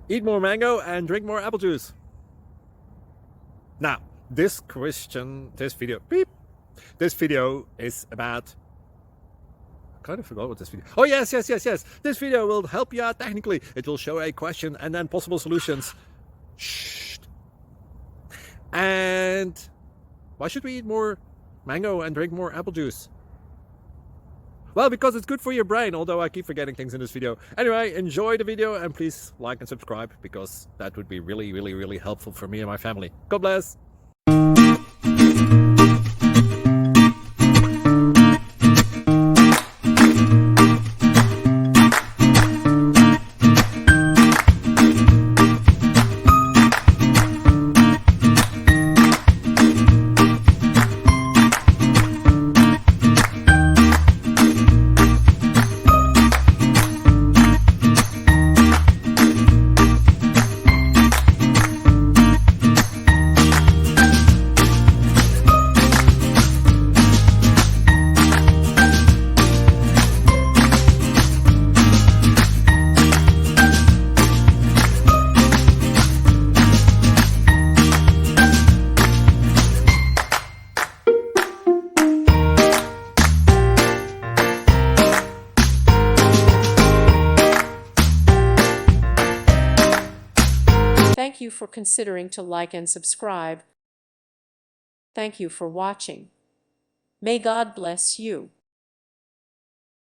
Eat more mango and drink more apple juice. Now, this video is about, I kind of forgot what this video. Oh, yes. This video will help you out technically. It will show a question and then possible solutions. Shh. And why should we eat more mango and drink more apple juice? Well, because it's good for your brain, although I keep forgetting things in this video. Anyway, enjoy the video and please like and subscribe, because that would be really helpful for me and my family. God bless. Thank you for considering to like and subscribe. Thank you for watching. May God bless you.